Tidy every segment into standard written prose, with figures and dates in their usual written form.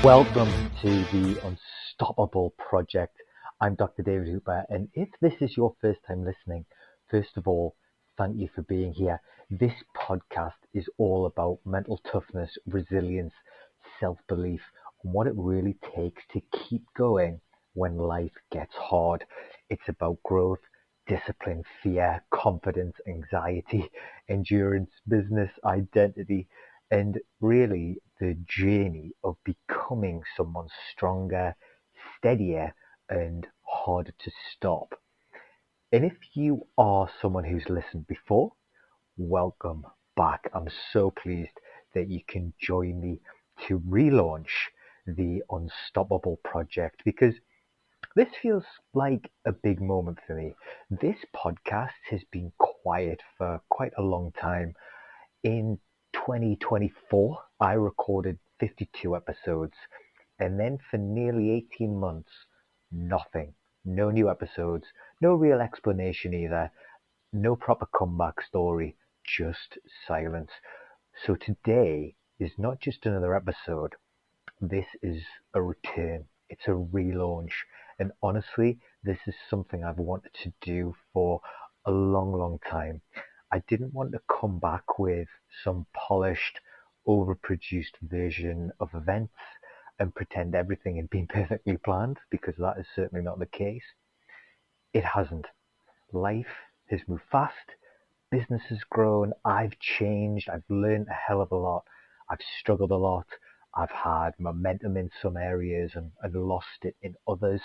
Welcome to the Unstoppable Project. I'm Dr. David Hooper, and if this is your first time listening, first of all, thank you for being here. This podcast is all about mental toughness, resilience, self-belief, and what it really takes to keep going when life gets hard. It's about growth, discipline, fear, confidence, anxiety, endurance, business, identity, and really the journey of becoming someone stronger, steadier, and harder to stop. And if you are someone who's listened before, welcome back. I'm so pleased that you can join me to relaunch the Unstoppable Project because this feels like a big moment for me. This podcast has been quiet for quite a long time. In 2024, I recorded 52 episodes, and then for nearly 18 months, nothing. No new episodes, no real explanation either, no proper comeback story, just silence. So today is not just another episode, this is a return. It's a relaunch. And honestly, this is something I've wanted to do for a long, long time. I didn't want to come back with some polished, overproduced version of events and pretend everything had been perfectly planned, because that is certainly not the case. It hasn't. Life has moved fast, business has grown, I've changed, I've learned a hell of a lot, I've struggled a lot, I've had momentum in some areas and lost it in others.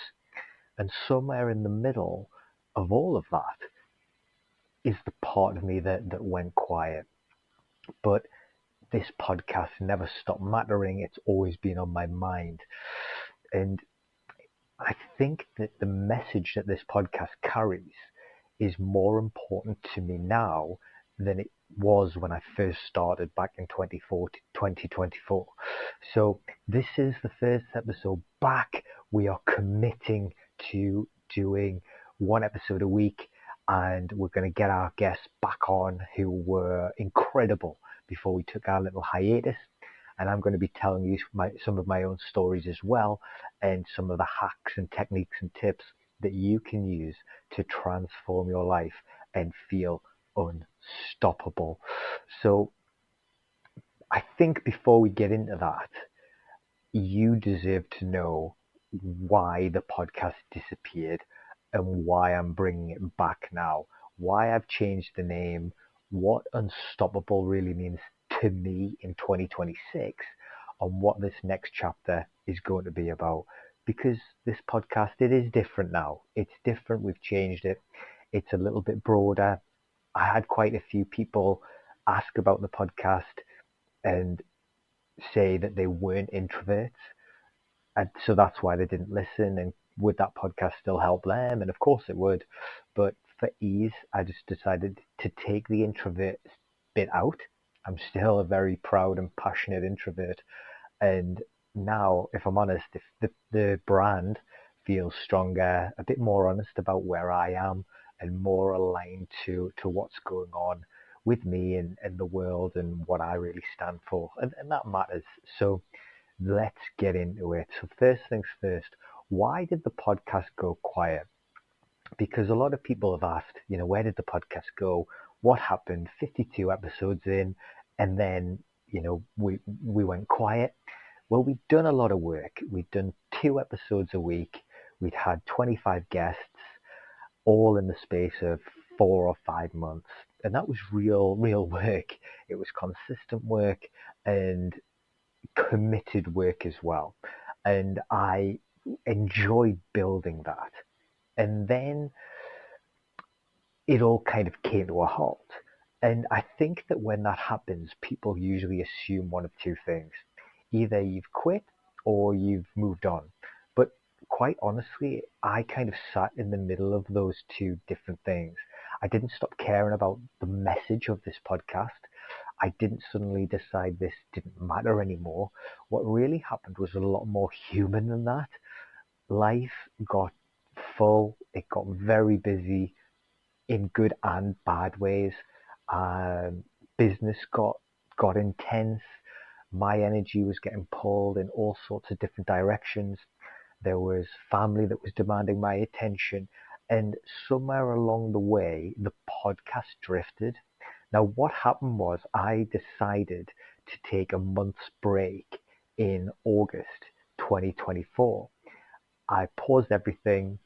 And somewhere in the middle of all of that is the part of me that went quiet. But this podcast never stopped mattering. It's always been on my mind. And I think that the message that this podcast carries is more important to me now than it was when I first started back in 2024. So this is the first episode back. We are committing to doing one episode a week, and we're going to get our guests back on who were incredible before we took our little hiatus. And I'm going to be telling you some of my own stories as well, and some of the hacks and techniques and tips that you can use to transform your life and feel unstoppable. So I think before we get into that, you deserve to know why the podcast disappeared and why I'm bringing it back now, why I've changed the name, what unstoppable really means to me in 2026, and what this next chapter is going to be about. Because this podcast, it is different now. It's different. We've changed it. It's a little bit broader. I had quite a few people ask about the podcast and say that they weren't introverts, and so that's why they didn't listen. And would that podcast still help them? And of course it would. But for ease, I just decided to take the introvert bit out. I'm still a very proud and passionate introvert. And now, if I'm honest, if the brand feels stronger, a bit more honest about where I am, and more aligned to what's going on with me and the world and what I really stand for. And that matters. So let's get into it. So first things first, why did the podcast go quiet? Because a lot of people have asked, where did the podcast go? What happened? 52 episodes in, and then, we went quiet. Well, we've done a lot of work. We've done 2 episodes a week. We'd had 25 guests, all in the space of 4 or 5 months. And that was real work. It was consistent work and committed work as well. And I enjoyed building that. And then it all kind of came to a halt. And I think that when that happens, people usually assume one of two things. Either you've quit or you've moved on. But quite honestly, I kind of sat in the middle of those two different things. I didn't stop caring about the message of this podcast. I didn't suddenly decide this didn't matter anymore. What really happened was a lot more human than that. Life got full, it got very busy in good and bad ways. Um, Business got intense. My energy was getting pulled in all sorts of different directions. There was family that was demanding my attention. And somewhere along the way, the podcast drifted. Now, what happened was I decided to take a month's break in August 2024. I paused everything.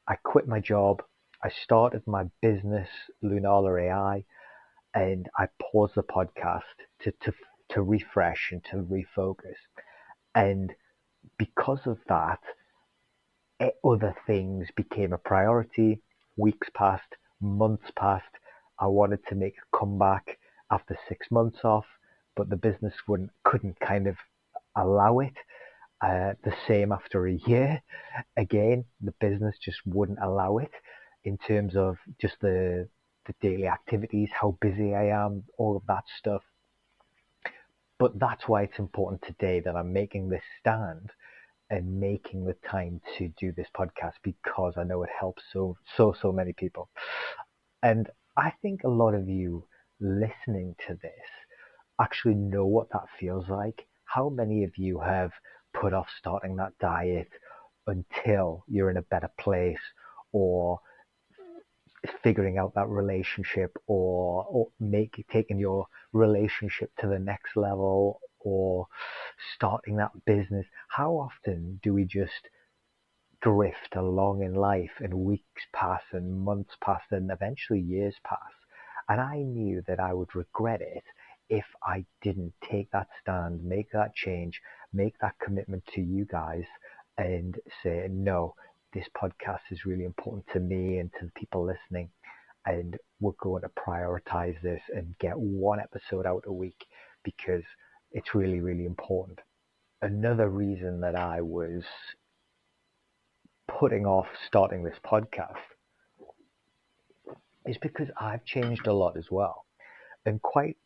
I quit my job. I started my business, Lunala AI, and I paused the podcast to refresh and to refocus. And because of that, other things became a priority. Weeks passed, months passed. I wanted to make a comeback after 6 months off, but the business couldn't kind of allow it. The same after a year. Again, the business just wouldn't allow it in terms of just the daily activities, how busy I am, all of that stuff. But that's why it's important today that I'm making this stand and making the time to do this podcast, because I know it helps so many people. And I think a lot of you listening to this actually know what that feels like. How many of you have put off starting that diet until you're in a better place, or figuring out that relationship, or taking your relationship to the next level, or starting that business? How often do we just drift along in life, and weeks pass and months pass and eventually years pass? And I knew that I would regret it if I didn't take that stand, make that change, make that commitment to you guys, and say, no, this podcast is really important to me and to the people listening, and we're going to prioritize this and get one episode out a week because it's really, really important. Another reason that I was putting off starting this podcast is because I've changed a lot as well. And quite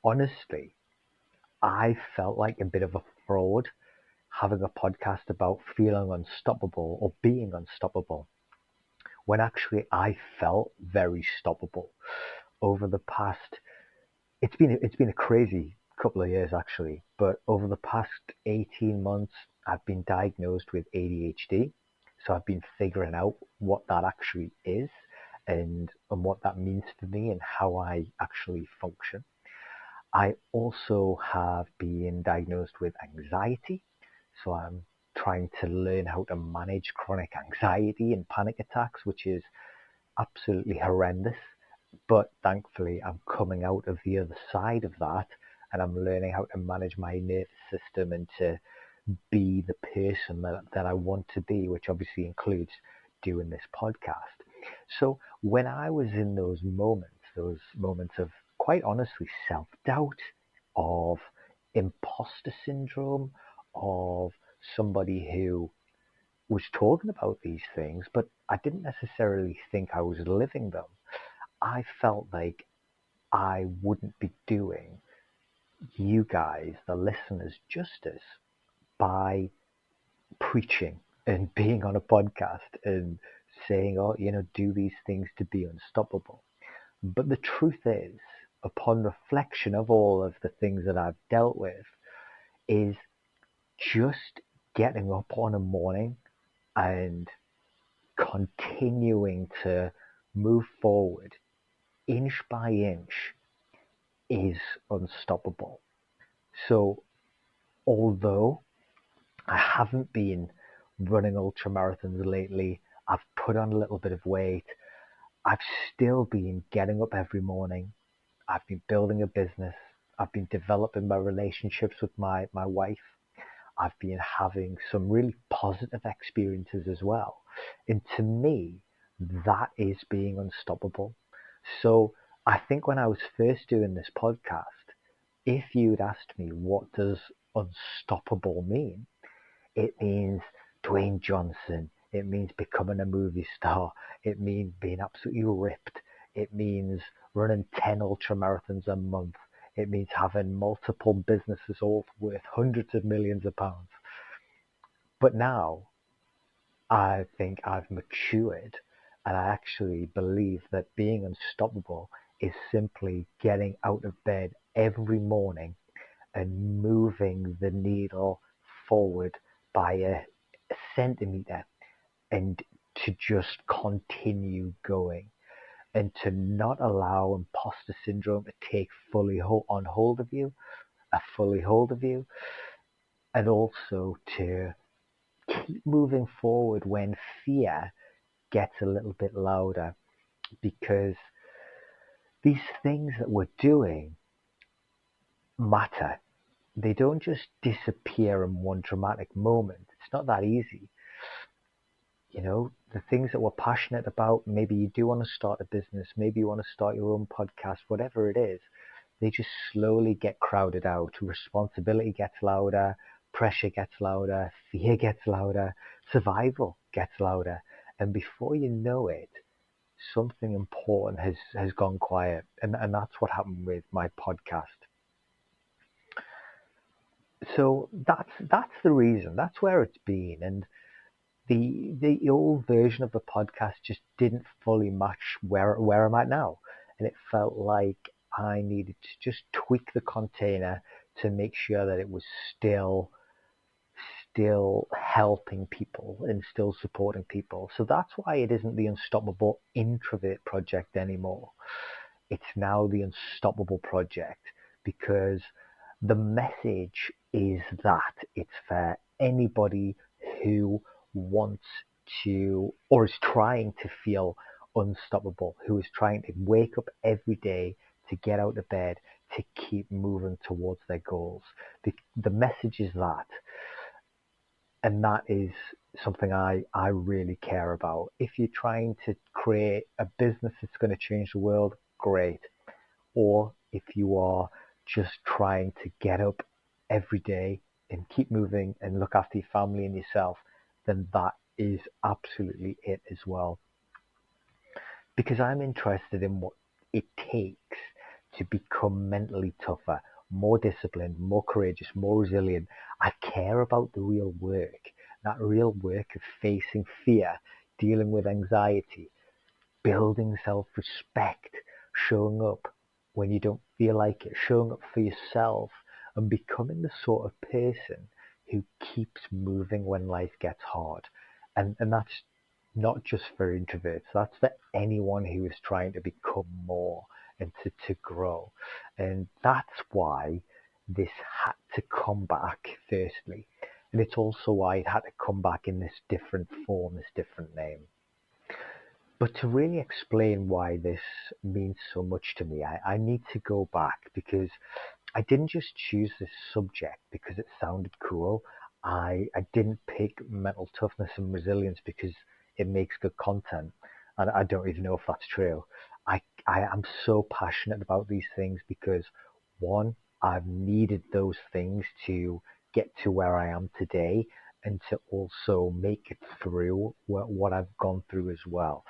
honestly, I felt like a bit of a fraud having a podcast about feeling unstoppable or being unstoppable, when actually I felt very stoppable over the past. It's been a crazy couple of years actually, but over the past 18 months, I've been diagnosed with ADHD. So I've been figuring out what that actually is, and what that means for me and how I actually function. I also have been diagnosed with anxiety. So I'm trying to learn how to manage chronic anxiety and panic attacks, which is absolutely horrendous. But thankfully, I'm coming out of the other side of that, and I'm learning how to manage my nervous system and to be the person that I want to be, which obviously includes doing this podcast. So when I was in those moments of, quite honestly, self-doubt, of imposter syndrome, of somebody who was talking about these things, but I didn't necessarily think I was living them, I felt like I wouldn't be doing you guys, the listeners, justice by preaching and being on a podcast and saying, oh, do these things to be unstoppable. But the truth is, upon reflection of all of the things that I've dealt with, is just getting up on a morning and continuing to move forward inch by inch is unstoppable. So although I haven't been running ultra marathons lately, I've put on a little bit of weight, I've still been getting up every morning. I've been building a business. I've been developing my relationships with my wife. I've been having some really positive experiences as well. And to me, that is being unstoppable. So I think when I was first doing this podcast, if you'd asked me, what does unstoppable mean? It means Dwayne Johnson. It means becoming a movie star. It means being absolutely ripped. It means running 10 ultra marathons a month. It means having multiple businesses all worth hundreds of millions of pounds. But now I think I've matured, and I actually believe that being unstoppable is simply getting out of bed every morning and moving the needle forward by a centimeter, and to just continue going, and to not allow imposter syndrome to take fully hold of you, and also to keep moving forward when fear gets a little bit louder, because these things that we're doing matter. They don't just disappear in one dramatic moment. It's not that easy. The things that we're passionate about, maybe you do want to start a business, maybe you want to start your own podcast, whatever it is, they just slowly get crowded out. Responsibility gets louder, pressure gets louder, fear gets louder, survival gets louder. And before you know it, something important has gone quiet. And that's what happened with my podcast. So that's the reason. That's where it's been. And the old version of the podcast just didn't fully match where I'm at now. And it felt like I needed to just tweak the container to make sure that it was still helping people and still supporting people. So that's why it isn't the Unstoppable Introvert Project anymore. It's now the Unstoppable Project, because the message is that it's for anybody who wants to, or is trying to feel unstoppable, who is trying to wake up every day, to get out of bed, to keep moving towards their goals. The message is that. And that is something I really care about. If you're trying to create a business that's going to change the world, great. Or if you are just trying to get up every day and keep moving and look after your family and yourself, then that is absolutely it as well. Because I'm interested in what it takes to become mentally tougher, more disciplined, more courageous, more resilient. I care about the real work, that real work of facing fear, dealing with anxiety, building self-respect, showing up when you don't feel like it, showing up for yourself, and becoming the sort of person who keeps moving when life gets hard. And that's not just for introverts, that's for anyone who is trying to become more and to grow. And that's why this had to come back, firstly. And it's also why it had to come back in this different form, this different name. But to really explain why this means so much to me, I need to go back, because I didn't just choose this subject because it sounded cool. I didn't pick mental toughness and resilience because it makes good content. And I don't even know if that's true. I am so passionate about these things because, one, I've needed those things to get to where I am today, and to also make it through what I've gone through as well.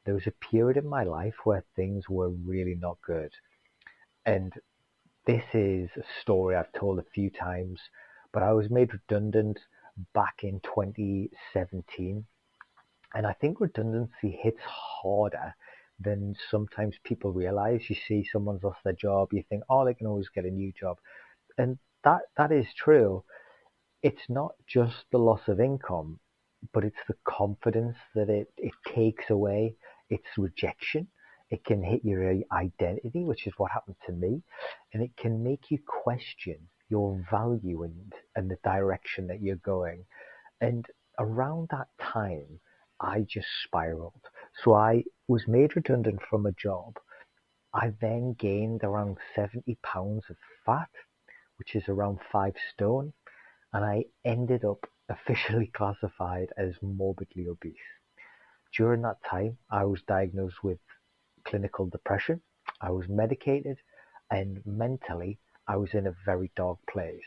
There was a period in my life where things were really not good. And this is a story I've told a few times, but I was made redundant back in 2017. And I think redundancy hits harder than sometimes people realize. You see someone's lost their job, you think, oh, they can always get a new job. And that is true. It's not just the loss of income, but it's the confidence that it takes away. It's rejection. It can hit your identity, which is what happened to me. And it can make you question your value and the direction that you're going. And around that time, I just spiraled. So I was made redundant from a job. I then gained around 70 pounds of fat, which is around 5 stone. And I ended up officially classified as morbidly obese. During that time, I was diagnosed with clinical depression. I was medicated, and mentally, I was in a very dark place.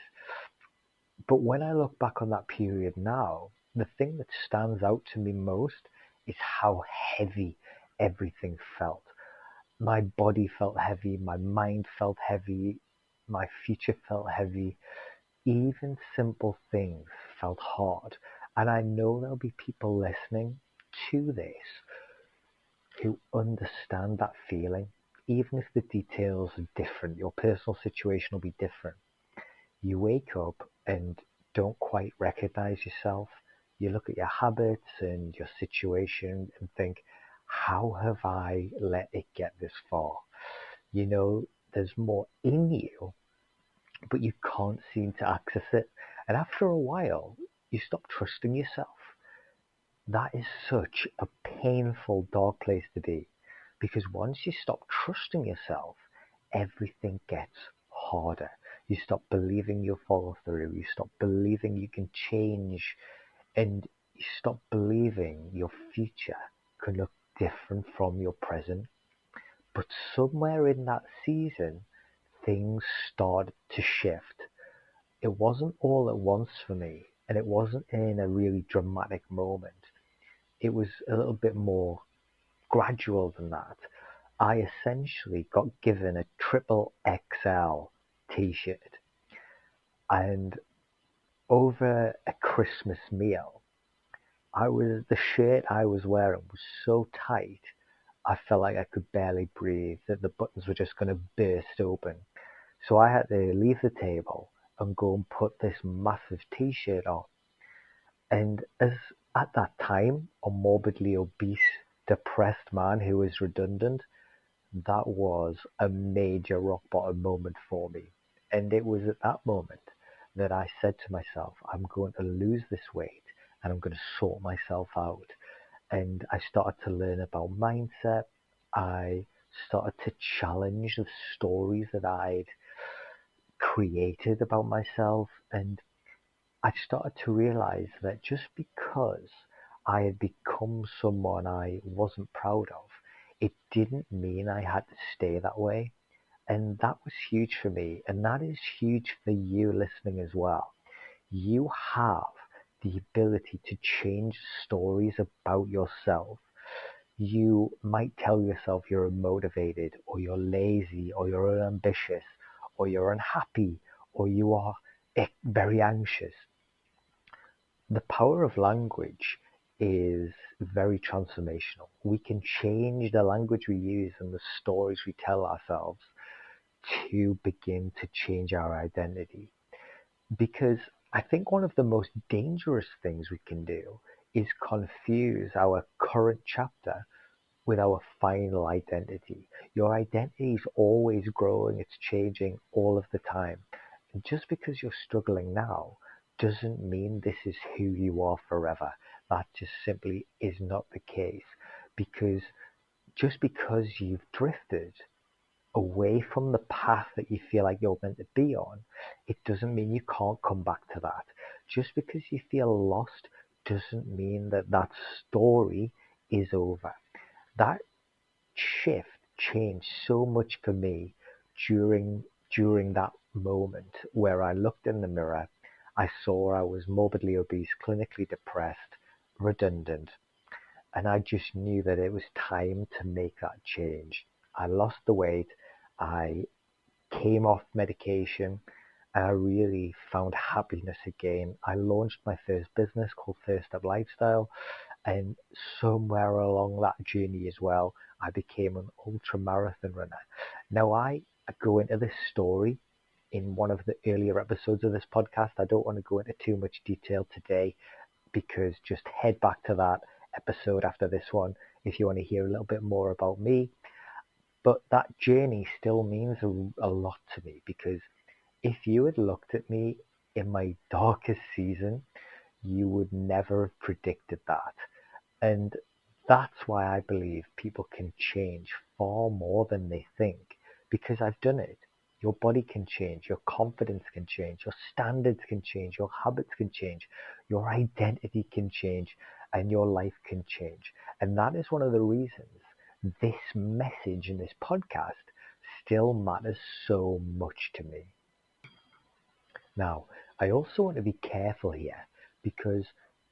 But when I look back on that period now, the thing that stands out to me most is how heavy everything felt. My body felt heavy, my mind felt heavy, my future felt heavy. Even simple things felt hard. And I know there'll be people listening to this who understand that feeling, even if the details are different, your personal situation will be different. You wake up and don't quite recognize yourself. You look at your habits and your situation and think, how have I let it get this far? You know, there's more in you, but you can't seem to access it. And after a while, you stop trusting yourself. That is such a painful, dark place to be. Because once you stop trusting yourself, everything gets harder. You stop believing you'll follow through. You stop believing you can change. And you stop believing your future can look different from your present. But somewhere in that season, things started to shift. It wasn't all at once for me, and it wasn't in a really dramatic moment. It was a little bit more gradual than that. I essentially got given a triple XL t-shirt, and over a Christmas meal, the shirt I was wearing was so tight, I felt like I could barely breathe, that the buttons were just going to burst open. So I had to leave the table and go and put this massive t-shirt on. And as at that time, a morbidly obese, depressed man who was redundant, that was a major rock bottom moment for me. And it was at that moment that I said to myself, I'm going to lose this weight and I'm going to sort myself out. And I started to learn about mindset. I started to challenge the stories that I'd created about myself. And I started to realize that just because I had become someone I wasn't proud of, it didn't mean I had to stay that way. And that was huge for me. And that is huge for you listening as well. You have the ability to change stories about yourself. You might tell yourself you're unmotivated, or you're lazy, or you're unambitious, or you're unhappy, or you are very anxious. The power of language is very transformational. We can change the language we use and the stories we tell ourselves to begin to change our identity. Because I think one of the most dangerous things we can do is confuse our current chapter with our final identity. Your identity is always growing, it's changing all of the time. And just because you're struggling now doesn't mean this is who you are forever. That just simply is not the case. Because just because you've drifted away from the path that you feel like you're meant to be on, it doesn't mean you can't come back to that. Just because you feel lost doesn't mean that that story is over. That shift changed so much for me during that moment where I looked in the mirror. I saw I was morbidly obese, clinically depressed, redundant, and I just knew that it was time to make that change. I lost the weight, I came off medication, and I really found happiness again. I launched my first business called First Up Lifestyle, and somewhere along that journey as well, I became an ultra marathon runner. Now, I go into this story in one of the earlier episodes of this podcast. I don't want to go into too much detail today because just head back to that episode after this one if you want to hear a little bit more about me. But that journey still means a lot to me, because if you had looked at me in my darkest season, you would never have predicted that. And that's why I believe people can change far more than they think, because I've done it. Your body can change, your confidence can change, your standards can change, your habits can change, your identity can change, and your life can change. And that is one of the reasons this message in this podcast still matters so much to me. Now, I also want to be careful here, because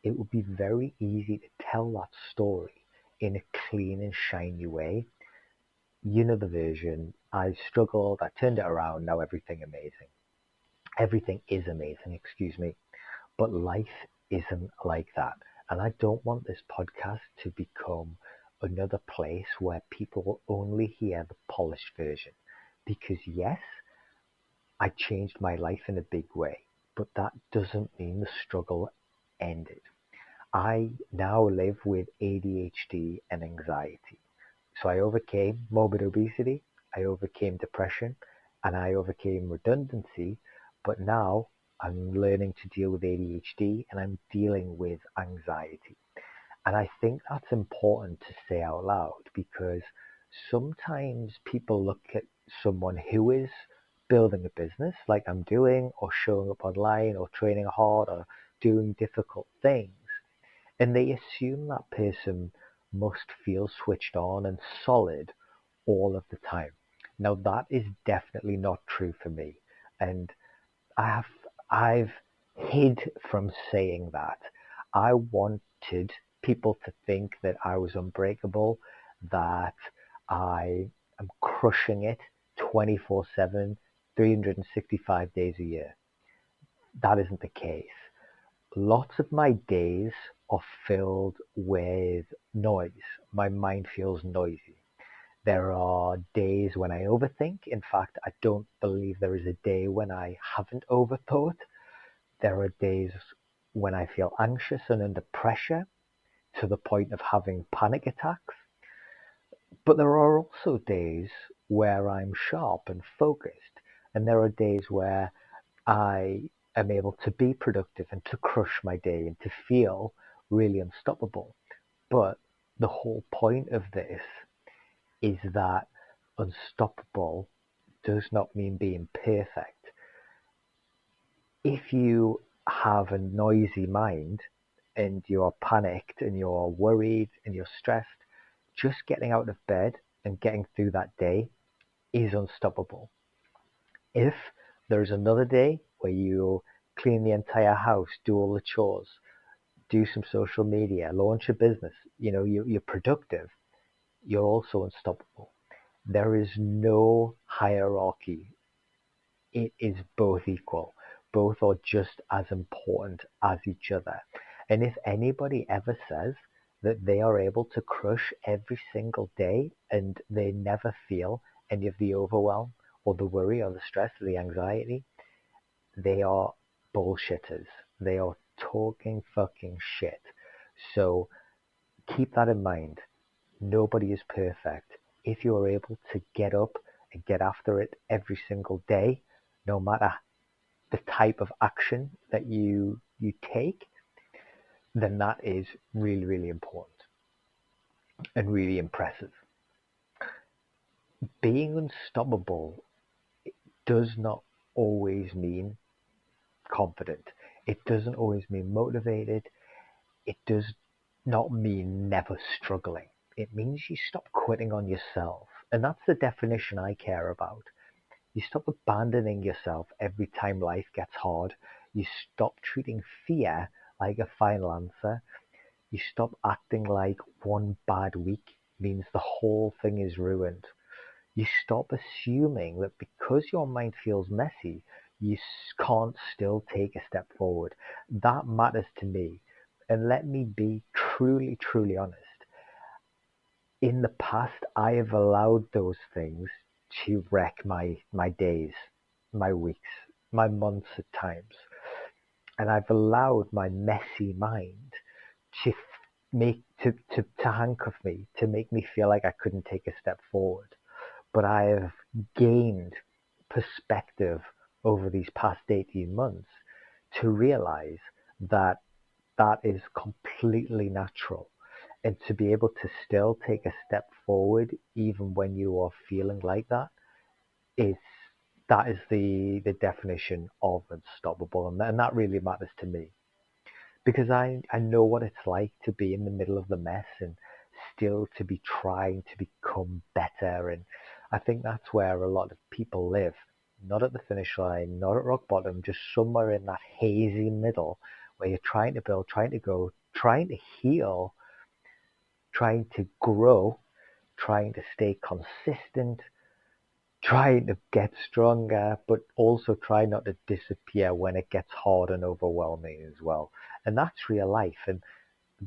it would be very easy to tell that story in a clean and shiny way. You know the version. I struggled, I turned it around, now everything amazing. Everything is amazing, excuse me. But life isn't like that. And I don't want this podcast to become another place where people will only hear the polished version. Because yes, I changed my life in a big way, but that doesn't mean the struggle ended. I now live with ADHD and anxiety. So I overcame morbid obesity, I overcame depression, and I overcame redundancy. But now I'm learning to deal with ADHD and I'm dealing with anxiety. And I think that's important to say out loud because sometimes people look at someone who is building a business like I'm doing, or showing up online, or training hard, or doing difficult things, and they assume that person must feel switched on and solid all of the time. Now, that is definitely not true for me. And I have I've hid from saying that. I wanted people to think that I was unbreakable, that I am crushing it 24/7, 365 days a year. That isn't the case. Lots of my days are filled with noise. My mind feels noisy. There are days when I overthink. In fact, I don't believe there is a day when I haven't overthought. There are days when I feel anxious and under pressure to the point of having panic attacks. But there are also days where I'm sharp and focused. And there are days where I am able to be productive and to crush my day and to feel really unstoppable. But the whole point of this is that unstoppable does not mean being perfect. If you have a noisy mind and you're panicked and you're worried and you're stressed, just getting out of bed and getting through that day is unstoppable. If there's another day where you clean the entire house, do all the chores, do some social media, launch a business, you're productive, you're also unstoppable. There is no hierarchy. It is both equal. Both are just as important as each other. And if anybody ever says that they are able to crush every single day and they never feel any of the overwhelm or the worry or the stress or the anxiety, they are bullshitters. They are talking fucking shit. So keep that in mind. Nobody is perfect. If you're able to get up and get after it every single day, no matter the type of action that you take, then that is really, really important and really impressive. Being unstoppable does not always mean confident. It doesn't always mean motivated. It does not mean never struggling. It means you stop quitting on yourself. And that's the definition I care about. You stop abandoning yourself every time life gets hard. You stop treating fear like a final answer. You stop acting like one bad week means the whole thing is ruined. You stop assuming that because your mind feels messy, you can't still take a step forward. That matters to me. And let me be truly, truly honest. In the past, I have allowed those things to wreck my days, my weeks, my months at times. And I've allowed my messy mind to to handcuff me, to make me feel like I couldn't take a step forward. But I have gained perspective over these past 18 months to realize that that is completely natural. And to be able to still take a step forward even when you are feeling like is that is the definition of unstoppable. And that really matters to me because I know what it's like to be in the middle of the mess and still to be trying to become better. And I think that's where a lot of people live. Not at the finish line, not at rock bottom, just somewhere in that hazy middle where you're trying to build, trying to go, trying to heal, trying to grow, trying to stay consistent, trying to get stronger, but also try not to disappear when it gets hard and overwhelming as well. And that's real life. And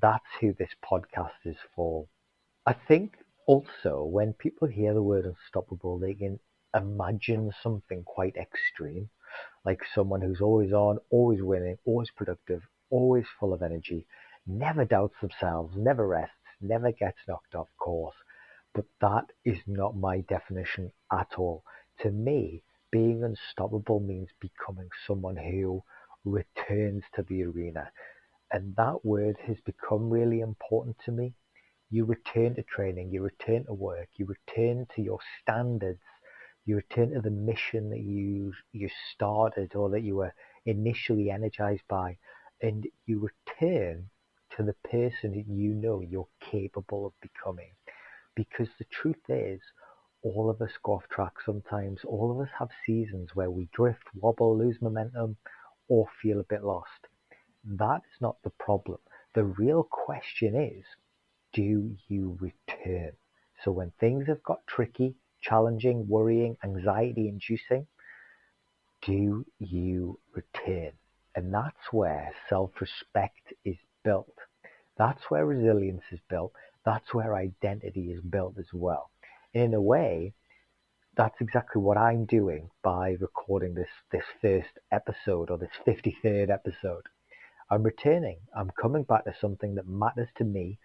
that's who this podcast is for. I think also when people hear the word unstoppable, they can imagine something quite extreme, like someone who's always on, always winning, always productive, always full of energy, never doubts themselves, never rests, never gets knocked off course. But that is not my definition at all. To me, being unstoppable means becoming someone who returns to the arena. And that word has become really important to me. You return to training, you return to work, you return to your standards, you return to the mission that you started or that you were initially energized by, and you return to the person that you know you're capable of becoming. Because the truth is, all of us go off track sometimes. All of us have seasons where we drift, wobble, lose momentum, or feel a bit lost. That is not the problem. The real question is, do you return? So when things have got tricky, challenging, worrying, anxiety inducing, do you return? And that's where self-respect is built. That's where resilience is built. That's where identity is built as well. And in a way, that's exactly what I'm doing by recording this first episode, or this 53rd episode. I'm returning. I'm coming back to something that matters to me,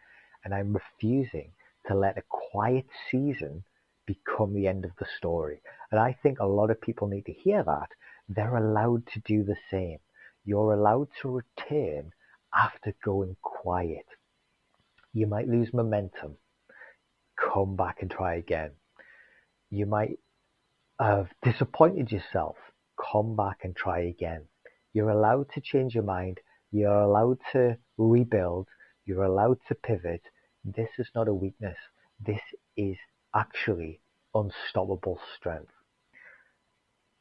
and I'm refusing to let a quiet season become the end of the story. And I think a lot of people need to hear that. They're allowed to do the same. You're allowed to return after going quiet. You might lose momentum. Come back and try again. You might have disappointed yourself. Come back and try again. You're allowed to change your mind. You're allowed to rebuild. You're allowed to pivot. This is not a weakness. This is actually unstoppable strength.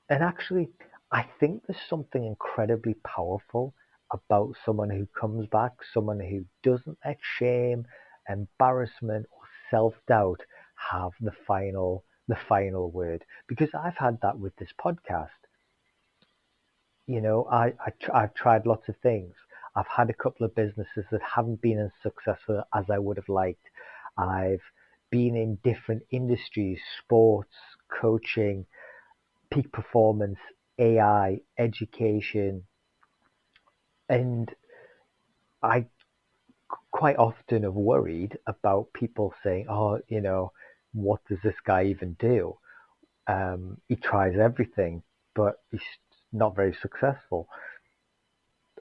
And actually, I think there's something incredibly powerful about someone who comes back, someone who doesn't let shame, embarrassment, or self-doubt have the final word. Because I've had that with this podcast. I've tried lots of things. I've had a couple of businesses that haven't been as successful as I would have liked. I've been in different industries, sports, coaching, peak performance, AI, education, and I quite often have worried about people saying, "Oh, what does this guy even do? He tries everything, but he's not very successful."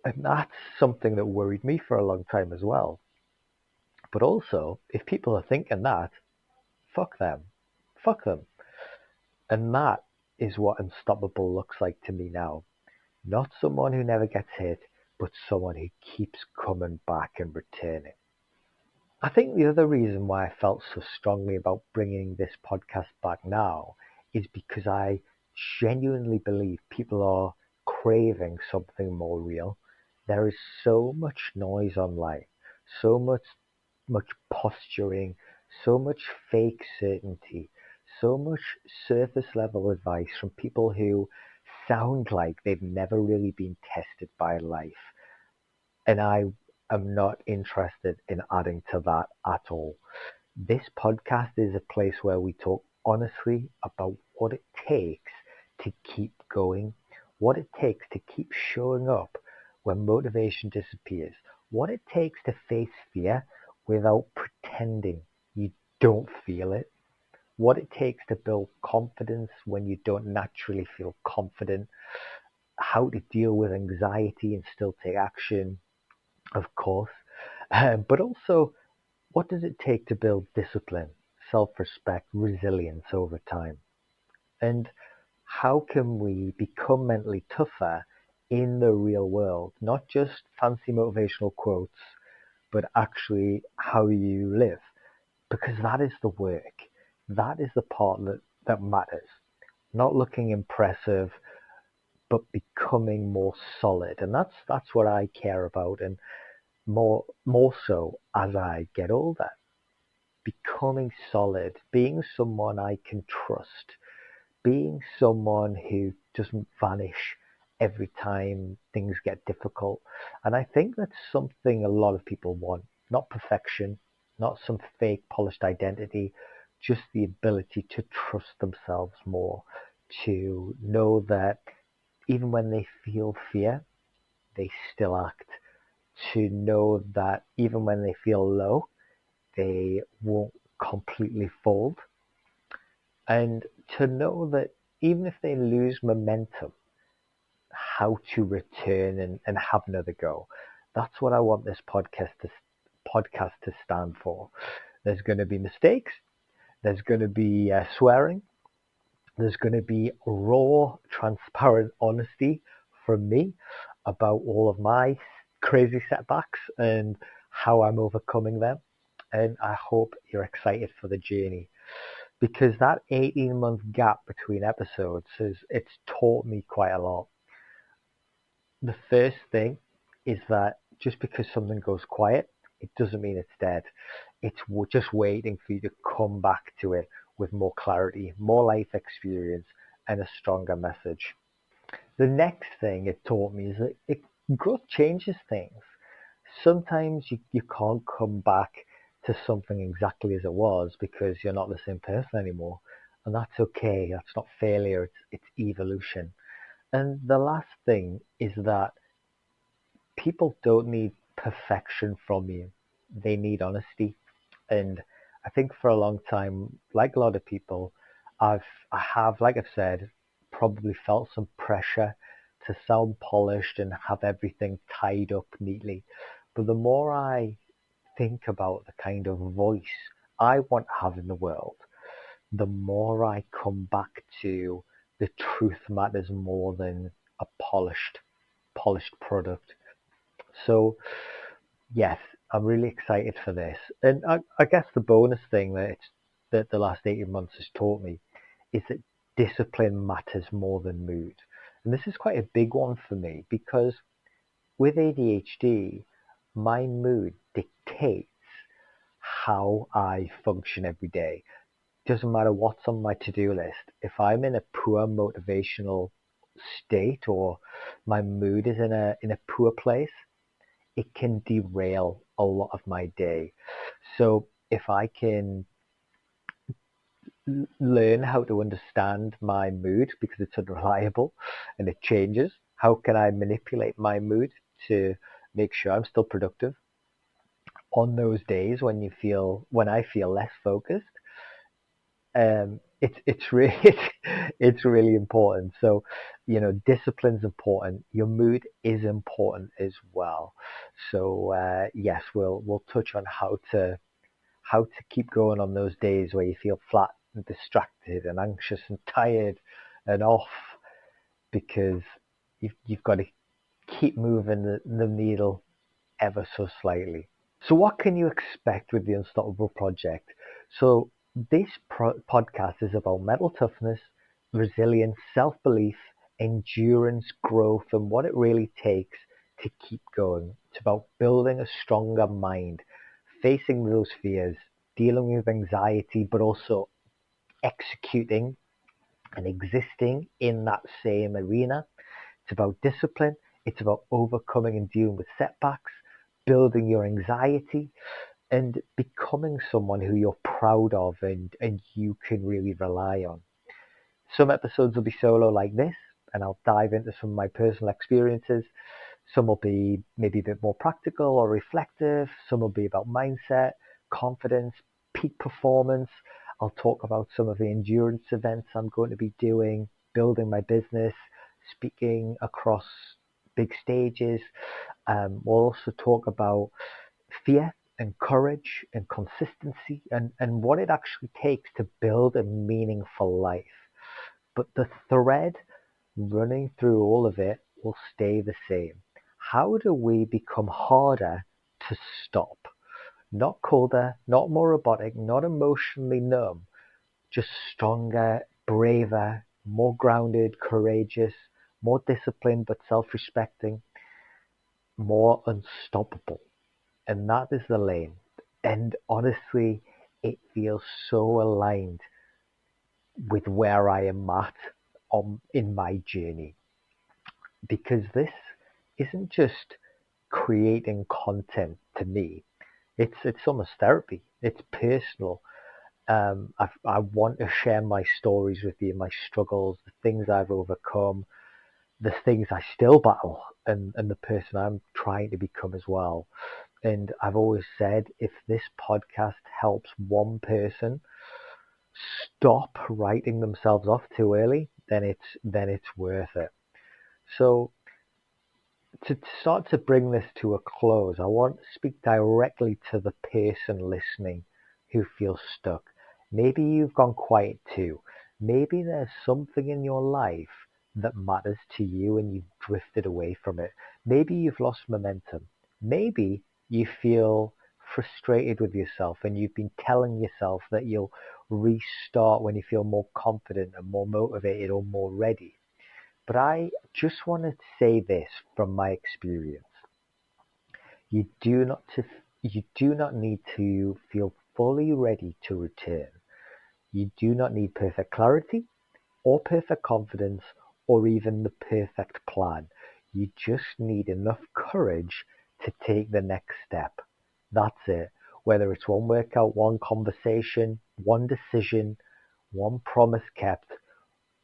And that's something that worried me for a long time as well. But also, if people are thinking that, fuck them. Fuck them. And that is what unstoppable looks like to me now. Not someone who never gets hit, but someone who keeps coming back and returning. I think the other reason why I felt so strongly about bringing this podcast back now is because I genuinely believe people are craving something more real. There is so much noise online, so much posturing, so much fake certainty, so much surface level advice from people who sound like they've never really been tested by life. And I am not interested in adding to that at all. This podcast is a place where we talk honestly about what it takes to keep going, what it takes to keep showing up when motivation disappears, what it takes to face fear without pretending you don't feel it, what it takes to build confidence when you don't naturally feel confident, how to deal with anxiety and still take action, of course, but also what does it take to build discipline, self-respect, resilience over time? And how can we become mentally tougher in the real world? Not just fancy motivational quotes, but actually how you live. Because that is the work. That is the part that matters. Not looking impressive, but becoming more solid. And that's what I care about. And more so as I get older, becoming solid, being someone I can trust, being someone who doesn't vanish every time things get difficult. And I think that's something a lot of people want. Not perfection, not some fake polished identity, just the ability to trust themselves more, to know that even when they feel fear, they still act, to know that even when they feel low, they won't completely fold, and to know that even if they lose momentum, how to return and have another go. That's what I want this podcast to stand for. There's going to be mistakes. There's going to be swearing. There's going to be raw, transparent honesty from me about all of my crazy setbacks and how I'm overcoming them. And I hope you're excited for the journey, because that 18-month gap between episodes it's taught me quite a lot. The first thing is that just because something goes quiet, it doesn't mean it's dead. It's just waiting for you to come back to it with more clarity, more life experience, and a stronger message. The next thing it taught me is that growth changes things. Sometimes you can't come back to something exactly as it was because you're not the same person anymore. And that's okay. That's not failure. It's evolution. And the last thing is that people don't need perfection from you. They need honesty. And I think for a long time, like a lot of people, I have, like I've said, probably felt some pressure to sound polished and have everything tied up neatly. But the more I think about the kind of voice I want to have in the world, the more I come back to the truth matters more than a polished product. So yes, I'm really excited for this. And I guess the bonus thing that the last 18 months has taught me is that discipline matters more than mood. And this is quite a big one for me because with ADHD, my mood dictates how I function every day. Doesn't matter what's on my to-do list. If I'm in a poor motivational state or my mood is in a poor place, it can derail a lot of my day. So if I can learn how to understand my mood because it's unreliable and it changes, how can I manipulate my mood to make sure I'm still productive on those days when I feel less focused? It's really it's really important. So, discipline's important. Your mood is important as well. So yes, we'll touch on how to keep going on those days where you feel flat and distracted and anxious and tired and off, because you've got to keep moving the needle ever so slightly. So, what can you expect with the Unstoppable Project? So, this podcast is about mental toughness, resilience, self belief, endurance, growth, and what it really takes to keep going. It's about building a stronger mind, facing those fears, dealing with anxiety, but also executing and existing in that same arena. It's about discipline. It's about overcoming and dealing with setbacks, building your anxiety, and becoming someone who you're proud of and you can really rely on. Some episodes will be solo like this, and I'll dive into some of my personal experiences. Some will be maybe a bit more practical or reflective. Some will be about mindset, confidence, peak performance. I'll talk about some of the endurance events I'm going to be doing, building my business, speaking across big stages. We'll also talk about fear and courage and consistency and what it actually takes to build a meaningful life. But the thread running through all of it will stay the same. How do we become harder to stop? Not colder, not more robotic, not emotionally numb, just stronger, braver, more grounded, courageous, more disciplined but self respecting, more unstoppable. And that is the lane. And honestly, it feels so aligned with where I am at in my journey, because this isn't just creating content to me. It's almost therapy. It's personal. I want to share my stories with you, my struggles, the things I've overcome, the things I still battle, and the person I'm trying to become as well. And I've always said, if this podcast helps one person stop writing themselves off too early, then it's worth it. So to start to bring this to a close, I want to speak directly to the person listening who feels stuck. Maybe you've gone quiet too. Maybe there's something in your life that matters to you and you've drifted away from it. Maybe you've lost momentum. Maybe you feel frustrated with yourself and you've been telling yourself that you'll restart when you feel more confident and more motivated or more ready. But I just want to say this from my experience. You do not to, you do not need to feel fully ready to return. You do not need perfect clarity or perfect confidence or even the perfect plan. You just need enough courage to take the next step. That's it. Whether it's one workout, one conversation, one decision, one promise kept,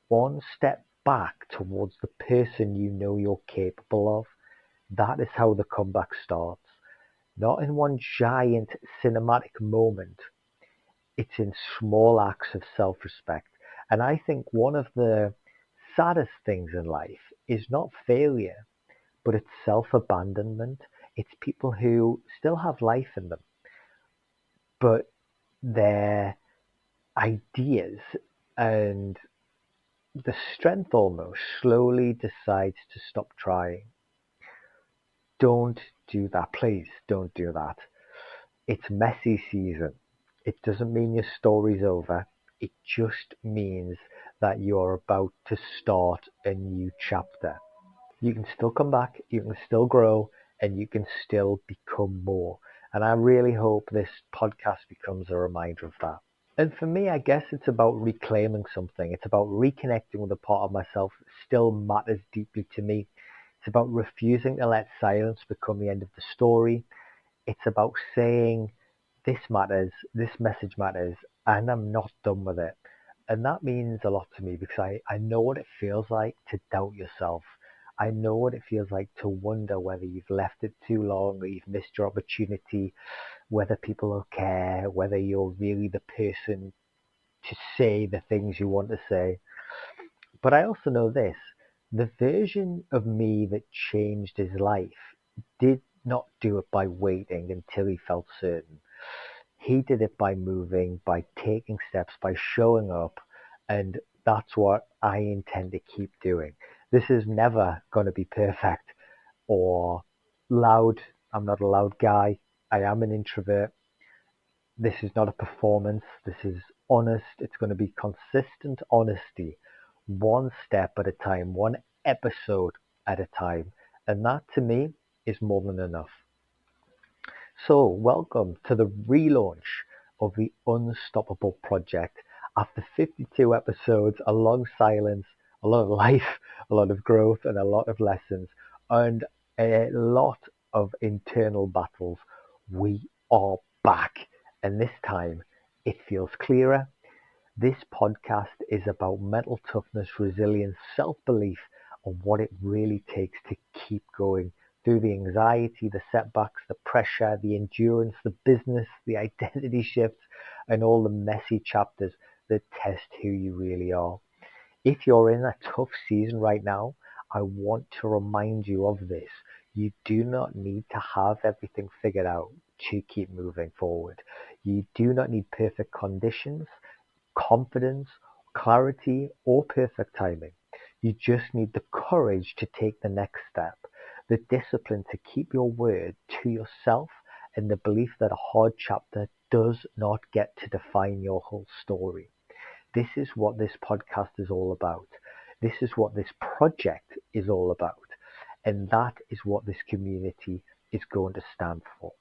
one step back towards the person you know you're capable of. That is how the comeback starts. Not in one giant cinematic moment, it's in small acts of self respect. And I think one of the saddest things in life is not failure, but it's self abandonment. It's people who still have life in them, but their ideas and the strength almost slowly decides to stop trying. Don't do that. Please don't do that. It's messy season. It doesn't mean your story's over. It just means that you're about to start a new chapter. You can still come back, you can still grow, and you can still become more. And I really hope this podcast becomes a reminder of that. And for me, I guess it's about reclaiming something. It's about reconnecting with a part of myself that still matters deeply to me. It's about refusing to let silence become the end of the story. It's about saying, this matters, this message matters, and I'm not done with it. And that means a lot to me because I know what it feels like to doubt yourself. I know what it feels like to wonder whether you've left it too long or you've missed your opportunity, whether people will care, whether you're really the person to say the things you want to say. But I also know this, the version of me that changed his life did not do it by waiting until he felt certain. He did it by moving, by taking steps, by showing up, and that's what I intend to keep doing. This is never going to be perfect or loud. I'm not a loud guy. I am an introvert. This is not a performance. This is honest. It's going to be consistent honesty, one step at a time, one episode at a time. And that to me is more than enough. So, welcome to the relaunch of the Unstoppable Project. After 52 episodes, a long silence, a lot of life, a lot of growth, and a lot of lessons, and a lot of internal battles, we are back. And this time, it feels clearer. This podcast is about mental toughness, resilience, self belief, and what it really takes to keep going through the anxiety, the setbacks, the pressure, the endurance, the business, the identity shifts, and all the messy chapters that test who you really are. If you're in a tough season right now, I want to remind you of this. You do not need to have everything figured out to keep moving forward. You do not need perfect conditions, confidence, clarity, or perfect timing. You just need the courage to take the next step, the discipline to keep your word to yourself, and the belief that a hard chapter does not get to define your whole story. This is what this podcast is all about. This is what this project is all about. And that is what this community is going to stand for.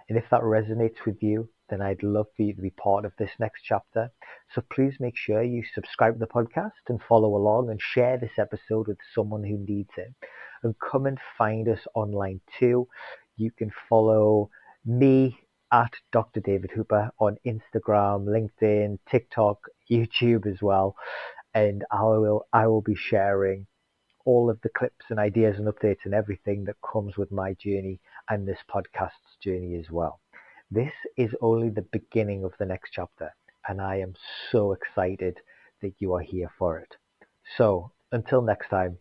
And if that resonates with you, then I'd love for you to be part of this next chapter. So please make sure you subscribe to the podcast and follow along and share this episode with someone who needs it. And come and find us online too. You can follow me at Dr. David Hooper on Instagram, LinkedIn, TikTok, YouTube as well. And I will be sharing all of the clips and ideas and updates and everything that comes with my journey and this podcast's journey as well. This is only the beginning of the next chapter, and I am so excited that you are here for it. So until next time,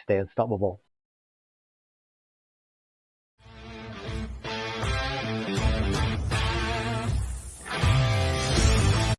stay unstoppable.